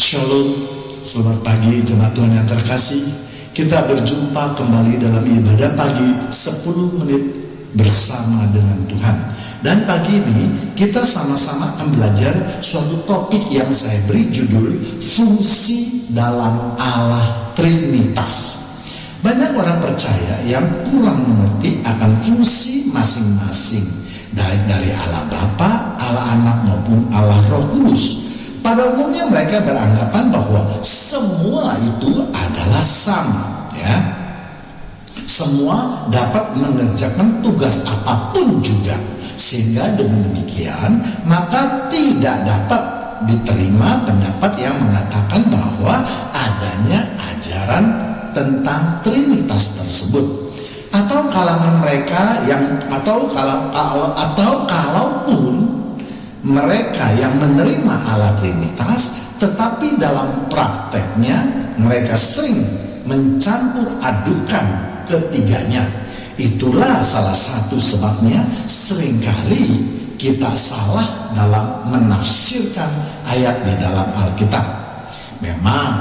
Shalom, selamat pagi jemaat Tuhan yang terkasih. Kita berjumpa kembali dalam ibadah pagi 10 menit bersama dengan Tuhan. Dan pagi ini kita sama-sama akan belajar suatu topik yang saya beri judul fungsi dalam Allah Trinitas. Banyak orang percaya yang kurang mengerti akan fungsi masing-masing, baik dari Allah Bapa, Allah Anak maupun Allah Roh Kudus. Pada umumnya mereka beranggapan bahwa semua itu adalah sama, ya. Semua dapat mengerjakan tugas apapun juga, sehingga dengan demikian maka tidak dapat diterima pendapat yang mengatakan bahwa adanya ajaran tentang Trinitas tersebut. Atau kalangan mereka yang kalaupun mereka yang menerima Allah Trinitas, tetapi dalam prakteknya mereka sering mencampur adukan ketiganya. Itulah salah satu sebabnya seringkali kita salah dalam menafsirkan ayat di dalam Alkitab. Memang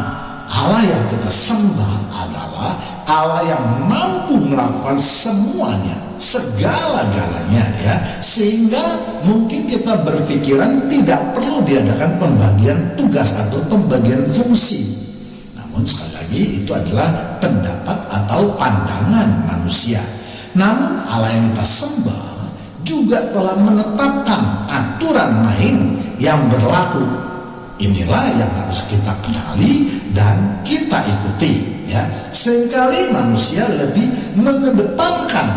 Allah yang kita sembah adalah Allah yang mampu melakukan semuanya, segala-galanya, ya. Sehingga mungkin kita berpikiran tidak perlu diadakan pembagian tugas atau pembagian fungsi. Namun sekali lagi itu adalah pendapat atau pandangan manusia. Namun Allah yang kita sembah juga telah menetapkan aturan main yang berlaku. Inilah yang harus kita kenali dan kita ikuti, ya. Seringkali manusia lebih mengedepankan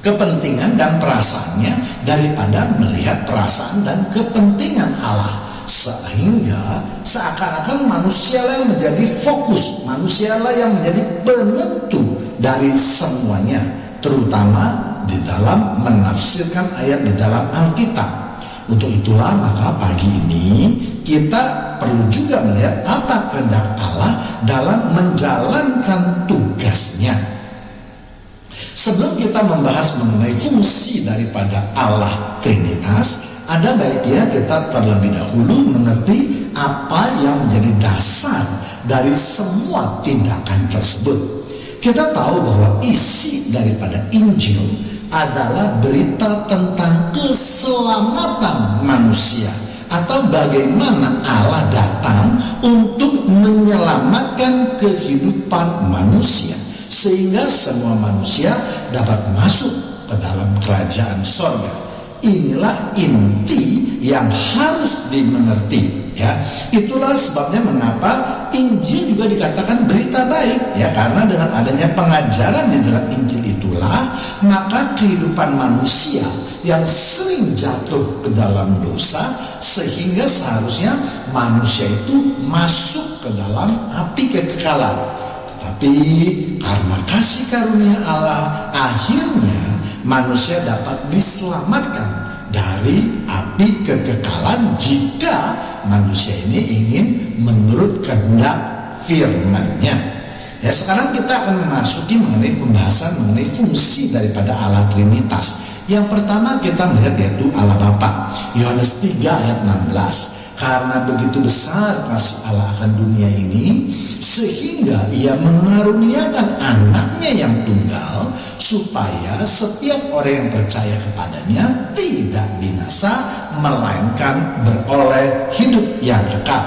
kepentingan dan perasaannya daripada melihat perasaan dan kepentingan Allah, sehingga seakan-akan manusialah yang menjadi fokus, manusialah yang menjadi penentu dari semuanya, terutama di dalam menafsirkan ayat di dalam Alkitab. Untuk itulah maka pagi ini kita perlu juga melihat apa kehendak Allah dalam menjalankan tugasnya. Sebelum kita membahas mengenai fungsi daripada Allah Trinitas, ada baiknya kita terlebih dahulu mengerti apa yang menjadi dasar dari semua tindakan tersebut. Kita tahu bahwa isi daripada Injil adalah berita tentang keselamatan manusia, atau bagaimana Allah datang untuk menyelamatkan kehidupan manusia sehingga semua manusia dapat masuk ke dalam kerajaan sorga. Inilah inti yang harus dimengerti, ya. Itulah sebabnya mengapa Injil juga dikatakan berita baik, ya, karena dengan adanya pengajaran di dalam Injil itulah maka kehidupan manusia yang sering jatuh ke dalam dosa, sehingga seharusnya manusia itu masuk ke dalam api kekekalan. Tetapi karena kasih karunia Allah, akhirnya manusia dapat diselamatkan dari api kekekalan jika manusia ini ingin menurut kehendak firman-Nya. Ya, sekarang kita akan memasuki mengenai pembahasan mengenai fungsi daripada Allah Trinitas. Yang pertama kita melihat yaitu Allah Bapa. Yohanes 3 ayat 16. Karena begitu besar kasih Allah akan dunia ini, sehingga Ia mengaruniakan anaknya yang tunggal, supaya setiap orang yang percaya kepadanya tidak binasa, melainkan beroleh hidup yang kekal.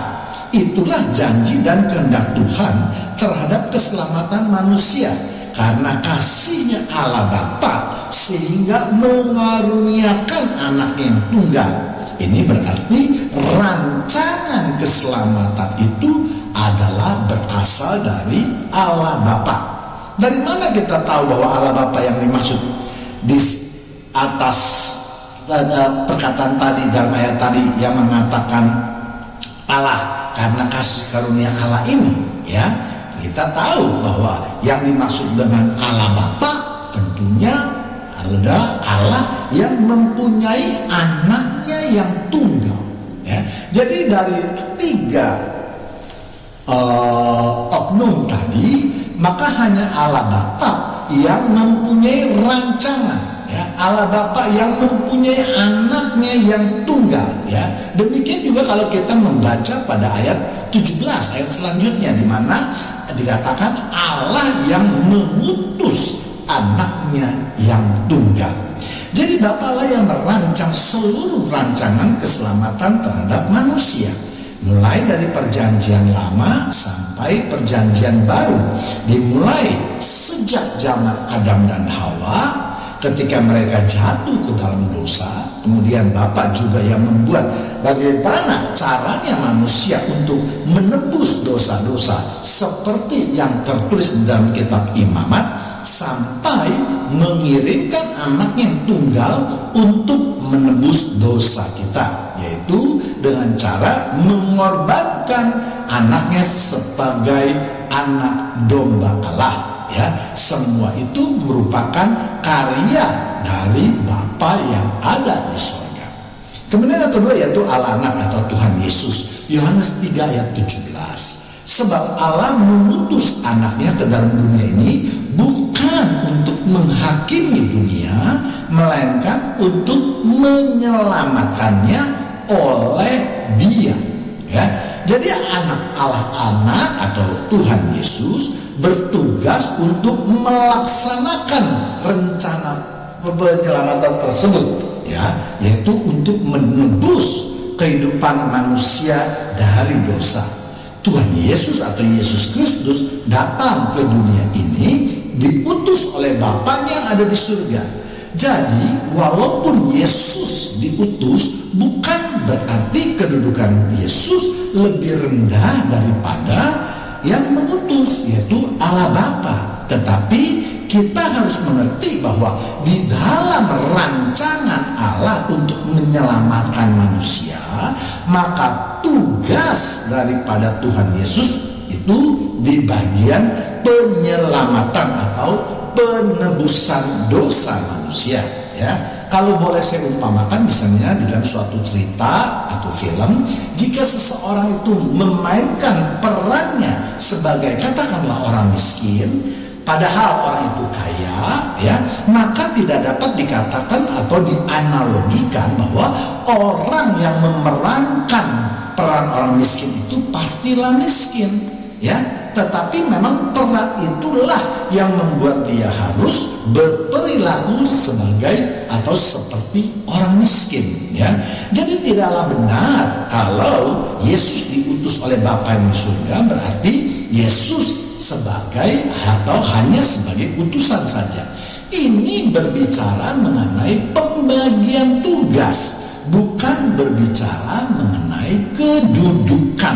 Itulah janji dan kehendak Tuhan terhadap keselamatan manusia, karena kasih-Nya Allah Bapa sehingga mengaruniakan anaknya yang tunggal. Ini berarti rancangan keselamatan itu adalah berasal dari Allah Bapa. Dari mana kita tahu bahwa Allah Bapa yang dimaksud di atas perkataan tadi dalam ayat tadi yang mengatakan Allah karena kasih karunia Allah ini, ya, kita tahu bahwa yang dimaksud dengan Allah Bapa tentunya ada Allah yang mempunyai anaknya yang tunggal, ya. Jadi dari tiga oknum tadi, maka hanya Allah Bapa yang mempunyai rancangan ya, Allah Bapa yang mempunyai anaknya yang tunggal, ya. Demikian juga kalau kita membaca pada ayat 17, ayat selanjutnya, di mana dikatakan Allah yang mengutus anaknya yang tunggal. Jadi Bapa lah yang merancang seluruh rancangan keselamatan terhadap manusia, mulai dari perjanjian lama sampai perjanjian baru, dimulai sejak zaman Adam dan Hawa ketika mereka jatuh ke dalam dosa. Kemudian Bapa juga yang membuat bagaimana caranya manusia untuk menebus dosa-dosa seperti yang tertulis di dalam kitab Imamat, sampai mengirimkan anaknya yang tunggal untuk menebus dosa kita, yaitu dengan cara mengorbankan anaknya sebagai anak domba Allah, ya. Semua itu merupakan karya dari Bapa yang ada di surga. Kemudian yang kedua yaitu Allah anak atau Tuhan Yesus, Yohanes 3 ayat 17. Sebab Allah mengutus anaknya ke dalam dunia ini bukan untuk menghakimi dunia, melainkan untuk menyelamatkannya oleh Dia, ya. Jadi anak Allah, anak atau Tuhan Yesus bertugas untuk melaksanakan rencana penyelamatan tersebut, ya, yaitu untuk menebus kehidupan manusia dari dosa. Tuhan Yesus atau Yesus Kristus datang ke dunia ini diutus oleh Bapaknya yang ada di surga. Jadi walaupun Yesus diutus, bukan berarti kedudukan Yesus lebih rendah daripada yang mengutus, yaitu Allah Bapa. Tetapi kita harus mengerti bahwa di dalam rancangan Allah untuk menyelamatkan manusia, maka tugas daripada Tuhan Yesus itu di bagian penyelamatan atau penebusan dosa manusia, ya. Kalau boleh saya umpamakan, misalnya di dalam suatu cerita atau film, jika seseorang itu memainkan perannya sebagai katakanlah orang miskin, padahal orang itu kaya, ya, maka tidak dapat dikatakan atau dianalogikan bahwa orang yang memerankan peran orang miskin itu pastilah miskin, ya. Tetapi memang peran itulah yang membuat dia harus berperilaku sebagai atau seperti orang miskin, ya. Jadi tidaklah benar kalau Yesus diutus oleh Bapa yang di surga berarti Yesus sebagai atau hanya sebagai utusan saja. Ini berbicara mengenai pembagian tugas, bukan berbicara mengenai kedudukan,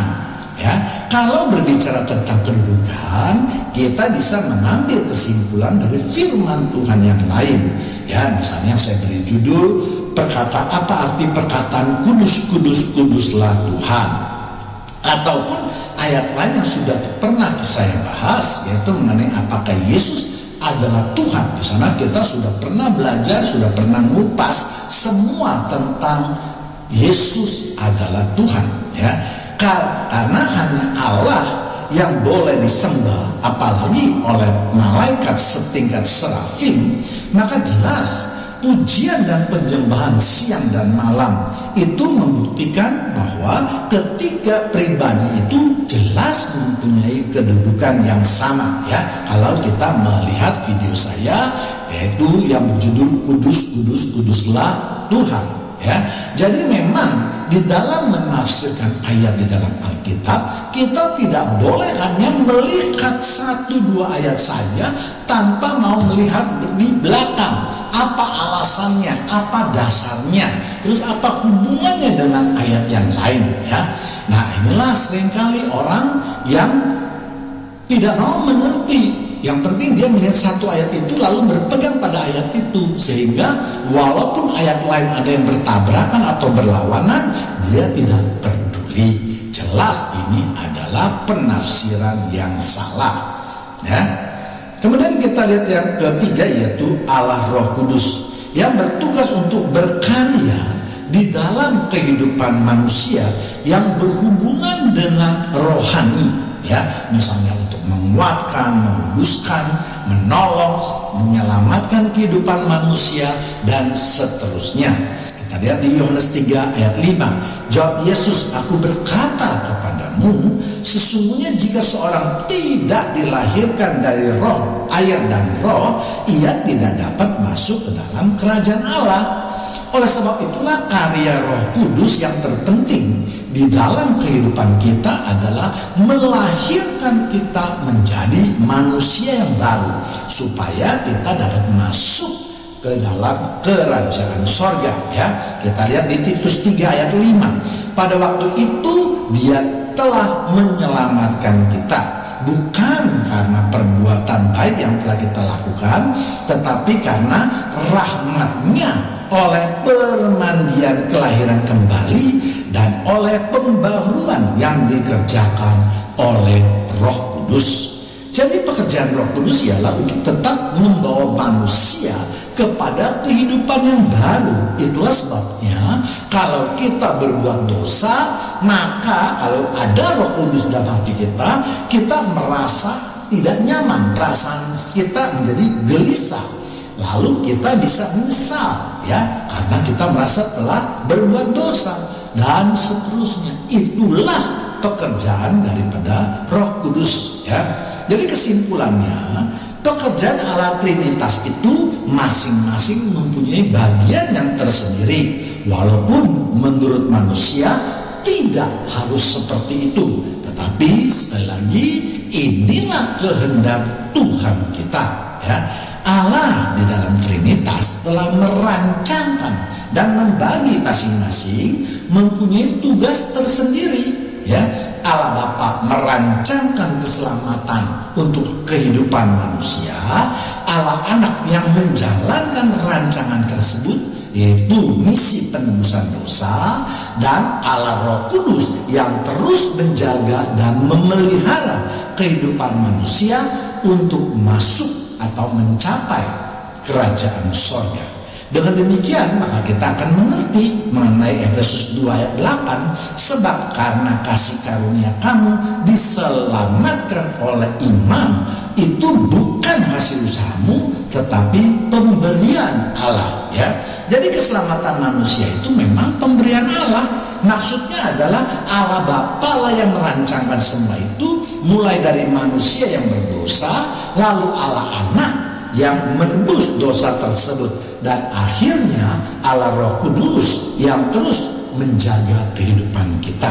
ya. Kalau berbicara tentang kedudukan, kita bisa mengambil kesimpulan dari firman Tuhan yang lain, ya. Misalnya saya beri judul apa arti perkataan kudus, kudus, kuduslah Tuhan, ataupun ayat lain yang sudah pernah saya bahas, yaitu mengenai apakah Yesus adalah Tuhan. Di sana kita sudah pernah belajar, sudah pernah ngupas semua tentang Yesus adalah Tuhan, ya. Karena hanya Allah yang boleh disembah, apalagi oleh malaikat setingkat serafim, maka jelas pujian dan penyembahan siang dan malam itu membuktikan bahwa ketiga pribadi itu jelas mempunyai kedudukan yang sama, ya. Kalau kita melihat video saya, yaitu yang berjudul Kudus, Kudus, Kuduslah Tuhan, ya. Jadi memang di dalam menafsirkan ayat di dalam Alkitab, kita tidak boleh hanya melihat 1-2 ayat saja tanpa mau melihat di belakang. Apa alasannya, apa dasarnya, terus apa hubungannya dengan ayat yang lain, ya. Nah, inilah seringkali orang yang tidak mau mengerti. Yang penting dia melihat satu ayat itu lalu berpegang pada ayat itu, sehingga walaupun ayat lain ada yang bertabrakan atau berlawanan, dia tidak peduli. Jelas ini adalah penafsiran yang salah, ya. Kemudian kita lihat yang ketiga, yaitu Allah Roh Kudus yang bertugas untuk berkarya di dalam kehidupan manusia yang berhubungan dengan rohani, ya, misalnya untuk menguatkan, menguduskan, menolong, menyelamatkan kehidupan manusia, dan seterusnya. Kita lihat di Yohanes 3 ayat 5. Jawab Yesus, aku berkata kepadamu, sesungguhnya jika seorang tidak dilahirkan dari roh, air dan roh, ia tidak dapat masuk ke dalam kerajaan Allah. Oleh sebab itulah karya Roh Kudus yang terpenting di dalam kehidupan kita adalah melahirkan kita menjadi manusia yang baru, supaya kita dapat masuk ke dalam kerajaan sorga, ya. Kita lihat di Titus 3 ayat 5. Pada waktu itu dia telah menyelamatkan kita, bukan karena perbuatan baik yang telah kita lakukan, tetapi karena rahmat-Nya, oleh permandian kelahiran kembali dan oleh pembaharuan yang dikerjakan oleh Roh Kudus. Jadi pekerjaan Roh Kudus ialah untuk tetap membawa manusia kepada kehidupan yang baru. Itulah sebabnya kalau kita berbuat dosa, maka kalau ada Roh Kudus dalam hati kita, kita merasa tidak nyaman, perasaan kita menjadi gelisah. Lalu kita bisa menyesal, ya, karena kita merasa telah berbuat dosa dan seterusnya. Itulah pekerjaan daripada Roh Kudus, ya. Jadi kesimpulannya, pekerjaan Allah Trinitas itu masing-masing mempunyai bagian yang tersendiri, walaupun menurut manusia tidak harus seperti itu. Tetapi sekali lagi, inilah kehendak Tuhan kita, ya. Allah di dalam Trinitas telah merancangkan dan membagi masing-masing mempunyai tugas tersendiri, ya. Allah Bapa merancangkan keselamatan untuk kehidupan manusia. Allah Anak yang menjalankan rancangan tersebut, yaitu misi penebusan dosa, dan Allah Roh Kudus yang terus menjaga dan memelihara kehidupan manusia untuk masuk atau mencapai kerajaan sorga. Dengan demikian maka kita akan mengerti mengenai Efesus 2 ayat 8, sebab karena kasih karunia kamu diselamatkan oleh iman, itu bukan hasil usahamu tetapi pemberian Allah, ya. Jadi keselamatan manusia itu memang pemberian Allah. Maksudnya adalah Allah Bapa lah yang merancangkan semua itu, mulai dari manusia yang berdosa, lalu Allah Anak yang menebus dosa tersebut, dan akhirnya Allah Roh Kudus yang terus menjaga kehidupan kita.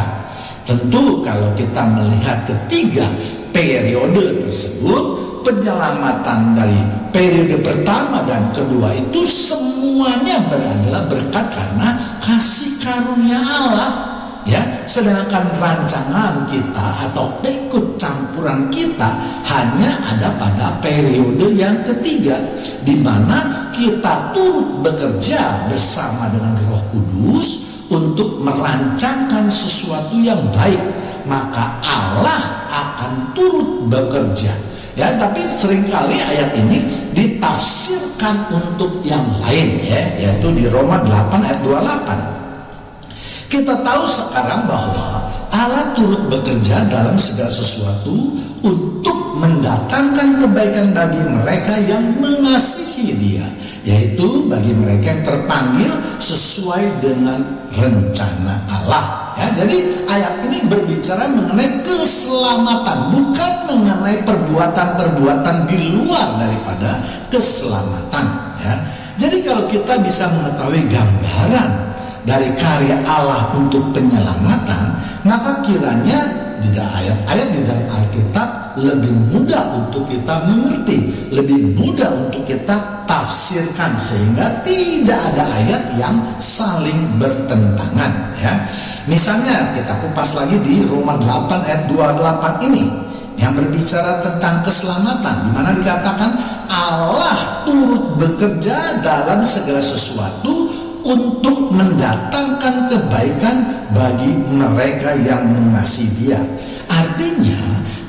Tentu kalau kita melihat ketiga periode tersebut, penyelamatan dari periode pertama dan kedua itu semuanya adalah berkat karena kasih karunia Allah, ya. Sedangkan rancangan kita atau ikut campuran kita hanya ada pada periode yang ketiga, di mana kita turut bekerja bersama dengan Roh Kudus untuk merancangkan sesuatu yang baik, maka Allah akan turut bekerja, ya. Tapi seringkali ayat ini ditafsirkan untuk yang lain, ya, yaitu di Roma 8 ayat 28. Kita tahu sekarang bahwa Allah turut bekerja dalam segala sesuatu untuk mendatangkan kebaikan bagi mereka yang mengasihi Dia, yaitu bagi mereka yang terpanggil sesuai dengan rencana Allah, ya. Jadi ayat ini berbicara mengenai keselamatan, bukan mengenai perbuatan-perbuatan di luar daripada keselamatan, ya. Jadi kalau kita bisa mengetahui gambaran dari karya Allah untuk penyelamatan, maka kiranya di ayat-ayat di dalam Alkitab lebih mudah untuk kita mengerti, lebih mudah untuk kita tafsirkan, sehingga tidak ada ayat yang saling bertentangan, ya. Misalnya kita kupas lagi di Roma 8 ayat 28 ini yang berbicara tentang keselamatan, di mana dikatakan Allah turut bekerja dalam segala sesuatu untuk mendatangkan kebaikan bagi mereka yang mengasihi Dia. Artinya,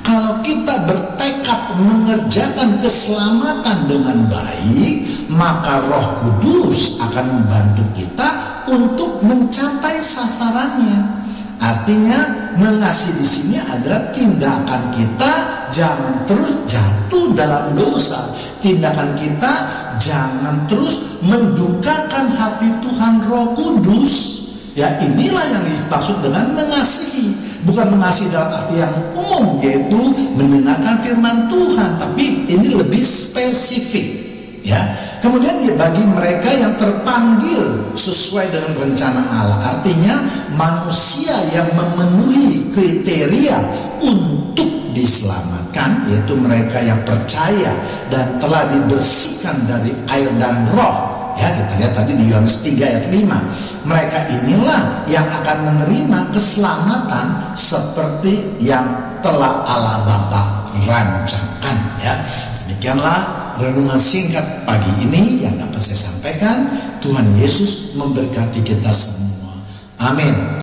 kalau kita bertekad mengerjakan keselamatan dengan baik, maka Roh Kudus akan membantu kita untuk mencapai sasarannya. Artinya mengasihi di sini adalah tindakan kita jangan terus jatuh dalam dosa. Tindakan kita jangan terus mendukakan hati Tuhan Roh Kudus. Ya, inilah yang dimaksud dengan mengasihi. Bukan mengasihi dalam arti yang umum, yaitu mendengarkan firman Tuhan, tapi ini lebih spesifik. Ya, kemudian ya, bagi mereka yang terpanggil sesuai dengan rencana Allah, artinya manusia yang memenuhi kriteria untuk diselamatkan, yaitu mereka yang percaya dan telah dibersihkan dari air dan roh. Ya, kita lihat tadi di Yohanes 3 ayat 5. Mereka inilah yang akan menerima keselamatan seperti yang telah Allah Bapa rancangkan. Ya, demikianlah renungan singkat pagi ini yang dapat saya sampaikan. Tuhan Yesus memberkati kita semua. Amin.